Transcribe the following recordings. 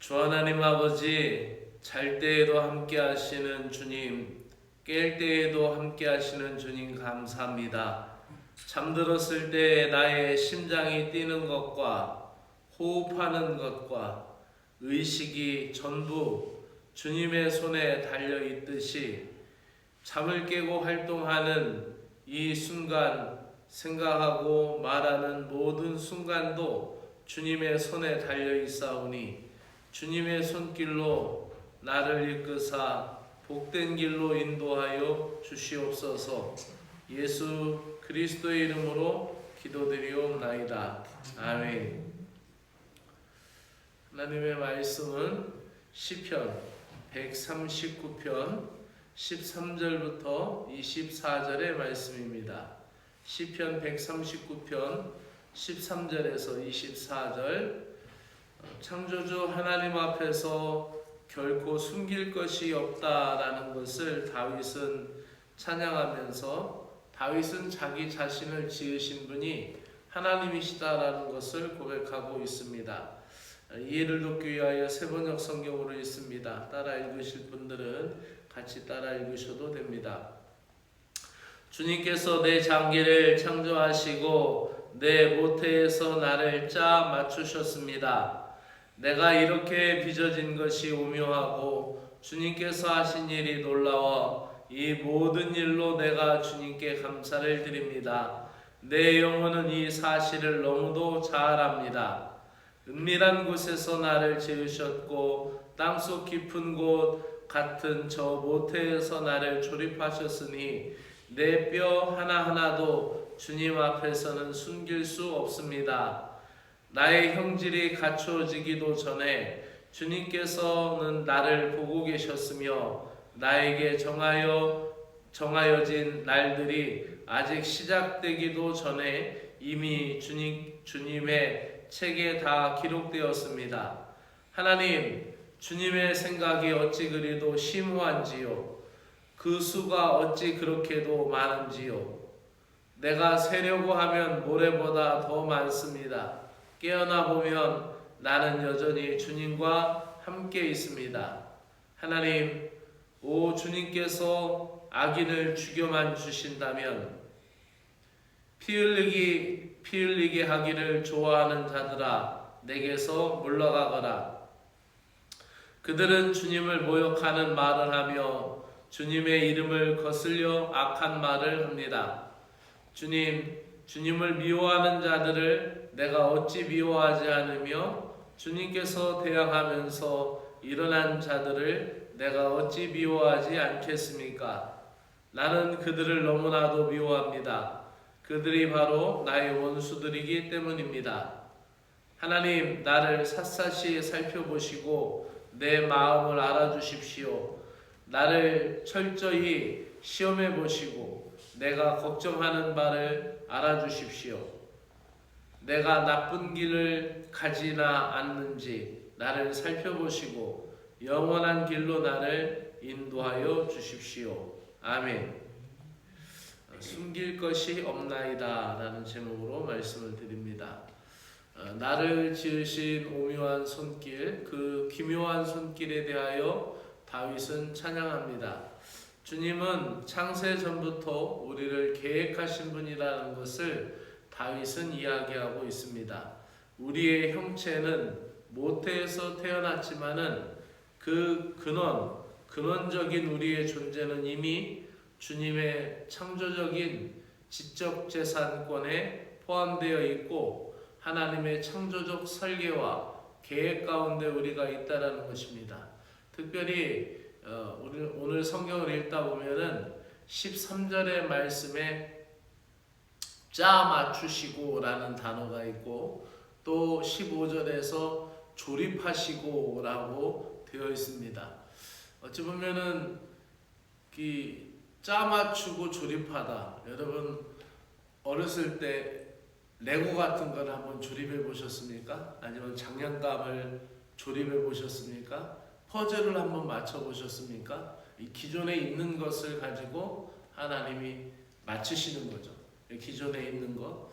주 하나님 아버지, 잘 때에도 함께 하시는 주님, 깰 때에도 함께 하시는 주님 감사합니다. 잠들었을 때 나의 심장이 뛰는 것과 호흡하는 것과 의식이 전부 주님의 손에 달려 있듯이 잠을 깨고 활동하는 이 순간, 생각하고 말하는 모든 순간도 주님의 손에 달려 있사오니 주님의 손길로 나를 이끄사 복된 길로 인도하여 주시옵소서. 예수 그리스도의 이름으로 기도드리옵나이다. 아멘. 하나님의 말씀은 시편 139편 13절부터 24절의 말씀입니다. 시편 139편 13절에서 24절. 창조주 하나님 앞에서 결코 숨길 것이 없다라는 것을 다윗은 찬양하면서, 다윗은 자기 자신을 지으신 분이 하나님이시다라는 것을 고백하고 있습니다. 이해를 돕기 위하여 세번역 성경으로 읽습니다. 따라 읽으실 분들은 같이 따라 읽으셔도 됩니다. 주님께서 내 장기를 창조하시고 내 모태에서 나를 짜 맞추셨습니다. 내가 이렇게 빚어진 것이 오묘하고 주님께서 하신 일이 놀라워 이 모든 일로 내가 주님께 감사를 드립니다. 내 영혼은 이 사실을 너무도 잘 압니다. 은밀한 곳에서 나를 지으셨고 땅속 깊은 곳 같은 저 모태에서 나를 조립하셨으니 내 뼈 하나하나도 주님 앞에서는 숨길 수 없습니다. 나의 형질이 갖추어지기도 전에 주님께서는 나를 보고 계셨으며 나에게 정하여진 날들이 아직 시작되기도 전에 이미 주님의 책에 다 기록되었습니다. 하나님, 주님의 생각이 어찌 그리도 심오한지요, 그 수가 어찌 그렇게도 많은지요. 내가 세려고 하면 모래보다 더 많습니다. 깨어나 보면 나는 여전히 주님과 함께 있습니다. 하나님, 오 주님께서 악인을 죽여만 주신다면 피 흘리게 하기를 좋아하는 자들아 내게서 물러가거라. 그들은 주님을 모욕하는 말을 하며 주님의 이름을 거슬려 악한 말을 합니다. 주님을 미워하는 자들을 내가 어찌 미워하지 않으며 주님께서 대항하면서 일어난 자들을 내가 어찌 미워하지 않겠습니까? 나는 그들을 너무나도 미워합니다. 그들이 바로 나의 원수들이기 때문입니다. 하나님, 나를 샅샅이 살펴보시고 내 마음을 알아주십시오. 나를 철저히 시험해 보시고 내가 걱정하는 바를 알아주십시오. 내가 나쁜 길을 가지나 않는지 나를 살펴보시고 영원한 길로 나를 인도하여 주십시오. 아멘. 숨길 것이 없나이다 라는 제목으로 말씀을 드립니다. 나를 지으신 오묘한 손길, 그 기묘한 손길에 대하여 다윗은 찬양합니다. 주님은 창세 전부터 우리를 계획하신 분이라는 것을 다윗은 이야기하고 있습니다. 우리의 형체는 모태에서 태어났지만은 그 근원적인 우리의 존재는 이미 주님의 창조적인 지적 재산권에 포함되어 있고 하나님의 창조적 설계와 계획 가운데 우리가 있다라는 것입니다. 특별히 오늘 성경을 읽다 보면은 13절의 말씀에 짜 맞추시고 라는 단어가 있고 또 15절에서 조립하시고 라고 되어 있습니다. 어찌 보면은 짜 맞추고 조립하다. 여러분 어렸을 때 레고 같은 걸 한번 조립해 보셨습니까? 아니면 장난감을 조립해 보셨습니까? 퍼즐을 한번 맞춰 보셨습니까? 이 기존에 있는 것을 가지고 하나님이 맞추시는 거죠. 기존에 있는 것.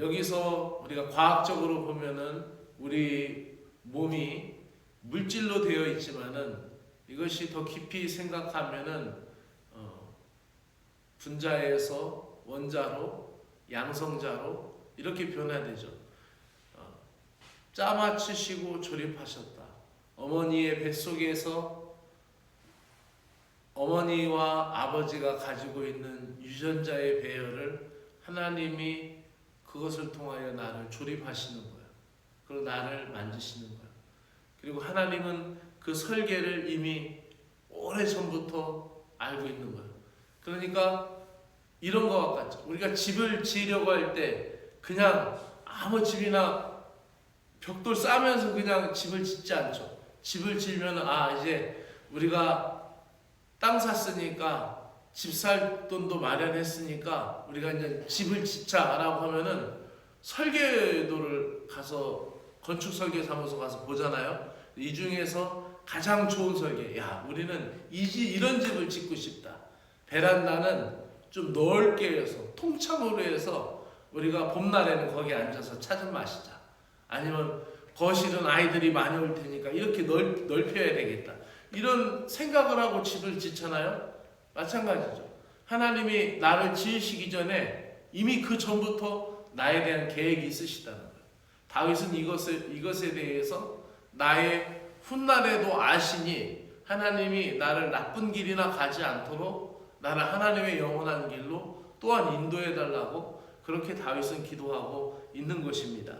여기서 우리가 과학적으로 보면은 우리 몸이 물질로 되어 있지만은 이것이 더 깊이 생각하면은 분자에서 원자로, 양성자로 이렇게 변화되죠. 짜맞추시고 조립하셨다. 어머니의 뱃속에서 어머니와 아버지가 가지고 있는 유전자의 배열을 하나님이 그것을 통하여 나를 조립하시는 거예요. 그리고 나를 만지시는 거예요. 그리고 하나님은 그 설계를 이미 오래전부터 알고 있는 거예요. 그러니까 이런 것과 같죠. 우리가 집을 지으려고 할 때 그냥 아무 집이나 벽돌 싸면서 그냥 집을 짓지 않죠. 집을 지으면 이제 우리가 땅 샀으니까 집 살 돈도 마련했으니까 우리가 이제 집을 짓자라고 하면은 설계도를 가서 건축설계사무소 가서 보잖아요. 이 중에서 가장 좋은 설계, 우리는 이런 집을 짓고 싶다. 베란다는 좀 넓게 해서 통창으로 해서 우리가 봄날에는 거기 앉아서 차 좀 마시자. 아니면 거실은 아이들이 많이 올 테니까 이렇게 넓혀야 되겠다. 이런 생각을 하고 집을 짓잖아요. 마찬가지죠. 하나님이 나를 지으시기 전에 이미 그 전부터 나에 대한 계획이 있으시다는 거예요. 다윗은 이것에 대해서 나의 훗날에도 아시니 하나님이 나를 나쁜 길이나 가지 않도록 나를 하나님의 영원한 길로 또한 인도해 달라고 그렇게 다윗은 기도하고 있는 것입니다.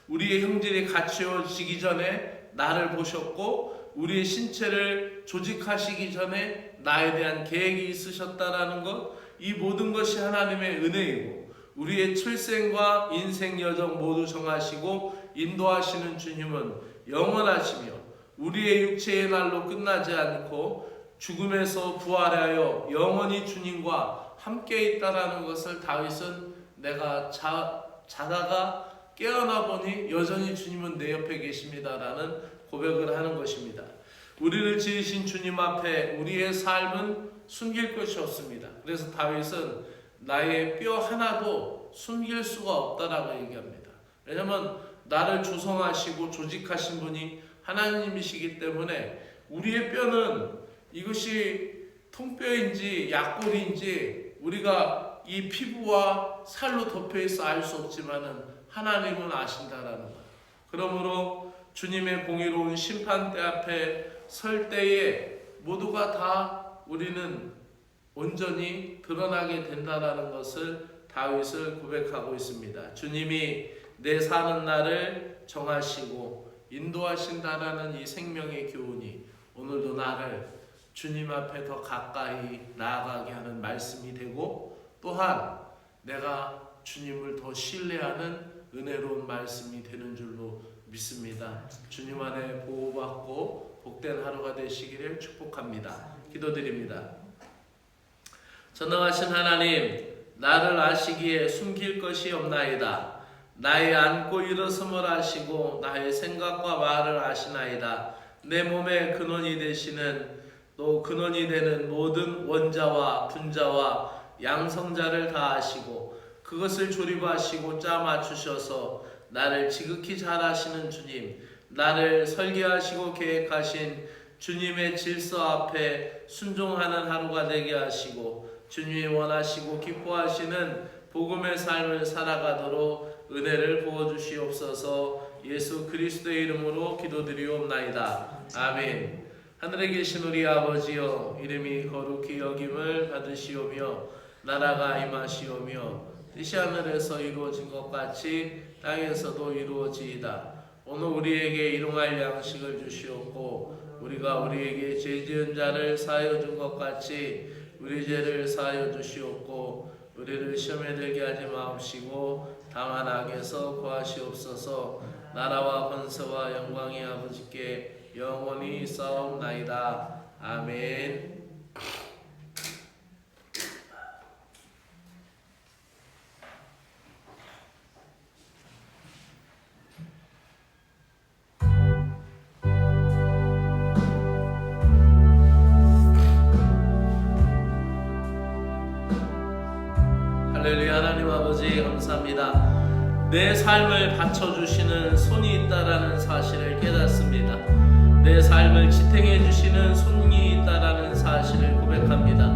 우리의 형질이 갖추어지기 전에 나를 보셨고 우리의 신체를 조직하시기 전에 나에 대한 계획이 있으셨다라는 것, 이 모든 것이 하나님의 은혜이고 우리의 출생과 인생 여정 모두 정하시고 인도하시는 주님은 영원하시며 우리의 육체의 날로 끝나지 않고 죽음에서 부활하여 영원히 주님과 함께 있다라는 것을 다윗은 내가 자다가 깨어나 보니 여전히 주님은 내 옆에 계십니다라는 고백을 하는 것입니다. 우리를 지으신 주님 앞에 우리의 삶은 숨길 것이 없습니다. 그래서 다윗은 나의 뼈 하나도 숨길 수가 없다라고 얘기합니다. 왜냐하면 나를 조성하시고 조직하신 분이 하나님이시기 때문에 우리의 뼈는 이것이 통뼈인지 약골인지 우리가 이 피부와 살로 덮여있어 알 수 없지만은 하나님은 아신다라는 거예요. 그러므로 주님의 공의로운 심판대 앞에 설 때에 모두가 다 우리는 온전히 드러나게 된다라는 것을 다윗을 고백하고 있습니다. 주님이 내 사는 날을 정하시고 인도하신다라는 이 생명의 교훈이 오늘도 나를 주님 앞에 더 가까이 나아가게 하는 말씀이 되고 또한 내가 주님을 더 신뢰하는 은혜로운 말씀이 되는 줄로 믿습니다. 주님 안에 보호받고 복된 하루가 되시기를 축복합니다. 기도드립니다. 전능하신 하나님, 나를 아시기에 숨길 것이 없나이다. 나의 앉고 일어섬을 아시고 나의 생각과 말을 아시나이다. 내 몸의 근원이 되시는 또 근원이 되는 모든 원자와 분자와 양성자를 다 아시고 그것을 조립하시고 짜 맞추셔서 나를 지극히 잘 아시는 주님, 나를 설계하시고 계획하신 주님의 질서 앞에 순종하는 하루가 되게 하시고 주님이 원하시고 기뻐하시는 복음의 삶을 살아가도록 은혜를 부어주시옵소서. 예수 그리스도의 이름으로 기도드리옵나이다. 아멘. 하늘에 계신 우리 아버지여, 이름이 거룩히 여김을 받으시오며 나라가 임하시오며 뜻이 하늘에서 이루어진 것 같이 땅에서도 이루어지이다. 오늘 우리에게 일용할 양식을 주시옵고 우리가 우리에게 죄 지은 자를 사하여 준 것 같이 우리 죄를 사하여 주시옵고 우리를 시험에 들게 하지 마옵시고 다만 악에서 구하시옵소서. 나라와 권세와 영광이 아버지께 영원히 싸움나이다. 아멘. 할렐루야. 하나님 아버지 감사합니다. 내 삶을 받쳐주시는 손이 있다라는 사실을 깨닫습니다. 내 삶을 지탱해 주시는 손이 있다라는 사실을 고백합니다.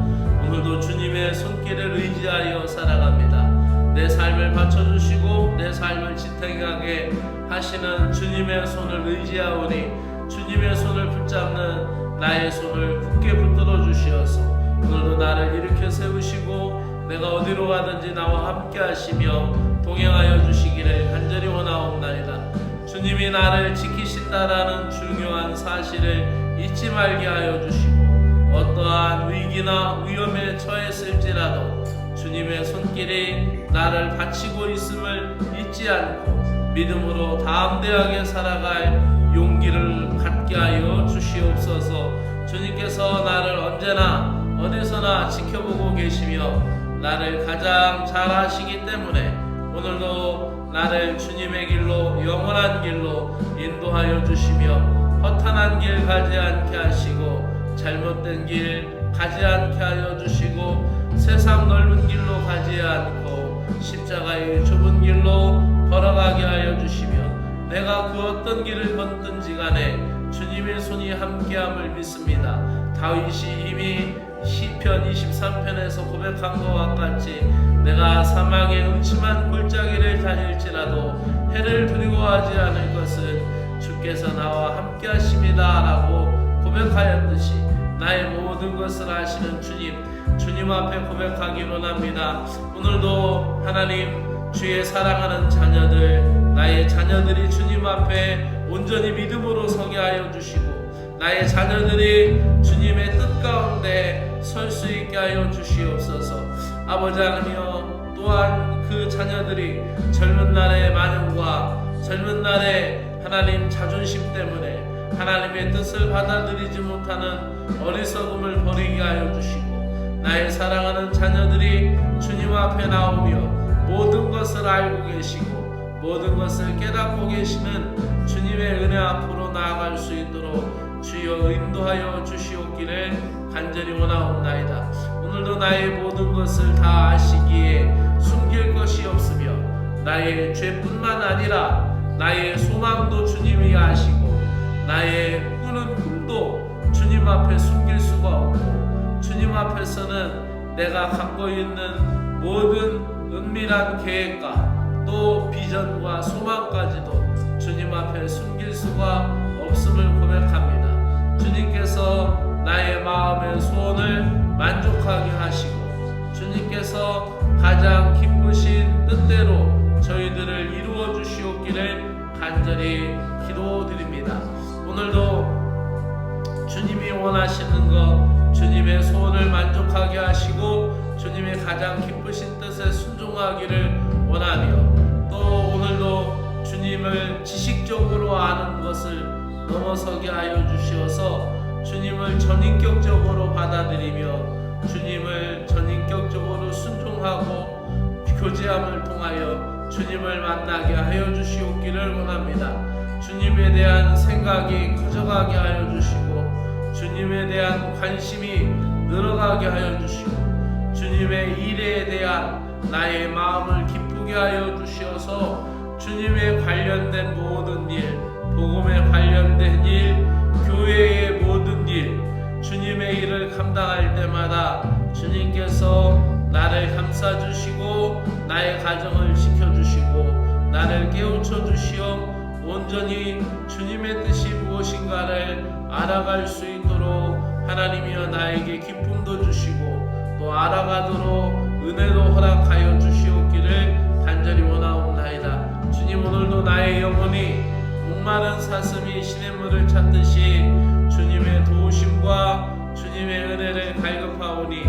오늘도 주님의 손길을 의지하여 살아갑니다. 내 삶을 받쳐주시고 내 삶을 지탱하게 하시는 주님의 손을 의지하오니 주님의 손을 붙잡는 나의 손을 굳게 붙들어 주시어서 오늘도 나를 일으켜 세우시고 내가 어디로 가든지 나와 함께 하시며 동행하여 주시기를 간절히 원하옵나이다. 주님이 나를 지키신다라는 중요한 사실을 잊지 말게 하여 주시고 어떠한 위기나 위험에 처했을지라도 주님의 손길이 나를 받치고 있음을 잊지 않고 믿음으로 담대하게 살아갈 용기를 갖게 하여 주시옵소서. 주님께서 나를 언제나 어디서나 지켜보고 계시며 나를 가장 잘 아시기 때문에 오늘도 나를 주님의 길로 영원한 길로 인도하여 주시며 허탄한 길 가지 않게 하시고 잘못된 길 가지 않게 하여 주시고 세상 넓은 길로 가지 않고 십자가의 좁은 길로 걸어가게 하여 주시며 내가 그 어떤 길을 걷든지 간에 주님의 손이 함께함을 믿습니다. 다윗이 이미 시편 23편에서 고백한 것과 같이 내가 사망의 음침한 골짜기를 다닐지라도 해를 두려워하지 않을 것은 주께서 나와 함께 하십니다 라고 고백하였듯이 나의 모든 것을 아시는 주님 앞에 고백하기 원합니다. 오늘도 하나님 주의 사랑하는 자녀들 나의 자녀들이 주님 앞에 온전히 믿음으로 서게 하여 주시고 나의 자녀들이 주님의 뜻 가운데 설 수 있게 하여 주시옵소서. 아버지 하나님이여 또한 그 자녀들이 젊은 날의 만용과 젊은 날의 하나님 자존심 때문에 하나님의 뜻을 받아들이지 못하는 어리석음을 버리게 하여 주시고 나의 사랑하는 자녀들이 주님 앞에 나오며 모든 것을 알고 계시고 모든 것을 깨닫고 계시는 주님의 은혜 앞으로 나아갈 수 있도록 주여 인도하여 주시옵기를 간절히 원하옵나이다. 오늘도 나의 모든 것을 다 아시기에 숨길 것이 없으며 나의 죄뿐만 아니라 나의 소망도 주님이 아시고 나의 꾸는 꿈도 주님 앞에 숨길 수가 없고 주님 앞에서는 내가 갖고 있는 모든 은밀한 계획과 또 비전과 소망까지도 주님 앞에 숨길 수가 없음을 고백합니다. 주님께서 나의 마음의 소원을 만족하게 하시고 주님께서 가장 기쁘신 뜻대로 저희들을 이루어 주시옵기를 간절히 기도드립니다. 오늘도 주님이 원하시는 것 주님의 소원을 만족하게 하시고 주님의 가장 기쁘신 뜻에 순종하기를 원하며 또 오늘도 주님을 지식적으로 아는 것을 넘어서게 하여 주시어서 주님을 전인격적으로 받아들이며 주님을 전인격적으로 순종하고 교제함을 통하여 주님을 만나게 하여 주시옵기를 원합니다. 주님에 대한 생각이 커져가게 하여 주시고 주님에 대한 관심이 늘어가게 하여 주시고 주님의 일에 대한 나의 마음을 기쁘게 하여 주시어서 주님에 관련된 모든 일, 복음에 관련된 일, 교회의 모든 일, 주님의 일을 감당할 때마다 주님께서 나를 감싸주시고 나의 가정을 지켜주시고 나를 깨우쳐주시어 온전히 주님의 뜻이 무엇인가를 알아갈 수 있도록 하나님이여 나에게 기쁨도 주시고 또 알아가도록 은혜도 허락하여 주시옵기를 간절히 원하옵나이다. 주님 오늘도 나의 영혼이 목마른 사슴이 시냇물을 찾듯이 주님의 도우심과 주님의 은혜를 갈급하오니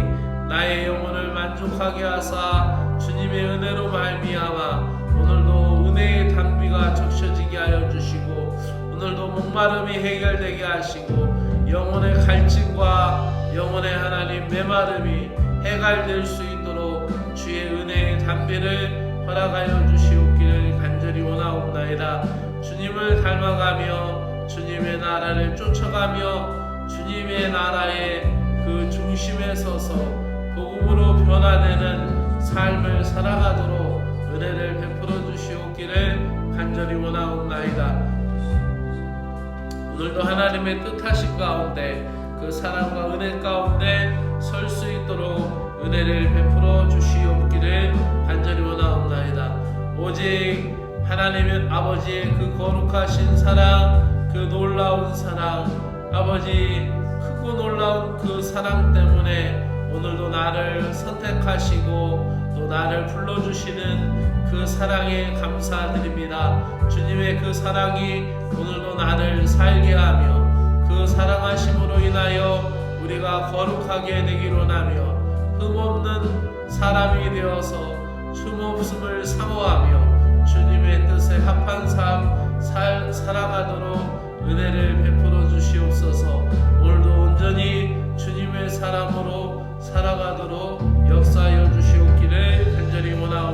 나의 영혼을 만족하게 하사 주님의 은혜로 말미암아 오늘도 은혜의 단비가 적셔지게 하여 주시고 오늘도 목마름이 해결되게 하시고 영혼의 갈증과 영혼의 하나님 메마름이 해갈될 수 있도록 주의 은혜의 단비를 허락하여 주시옵기를 간절히 원하옵나이다. 주님을 닮아가며 주님의 나라를 쫓아가며 주님의 나라의 그 중심에 서서 복음으로 변화되는 삶을 살아가도록 은혜를 베풀어 주시옵기를 간절히 원하옵나이다. 오늘도 하나님의 뜻하신 가운데 그 사랑과 은혜 가운데 설 수 있도록 은혜를 베풀어 주시옵기를 간절히 원하옵나이다. 오직 하나님은 아버지의 그 거룩하신 사랑, 그 놀라운 사랑, 아버지 크고 놀라운 그 사랑 때문에 오늘도 나를 선택하시고 또 나를 불러주시는 그 사랑에 감사드립니다. 주님의 그 사랑이 오늘도 나를 살게 하며 그 사랑하심으로 인하여 우리가 거룩하게 되기로 하며 흠없는 사람이 되어서 춤없음을 사모하며 주님의 뜻에 합한 삶 살아가도록 은혜를 베풀어 주시옵소서. 오늘도 온전히 주님의 사람으로 살아가도록 역사하여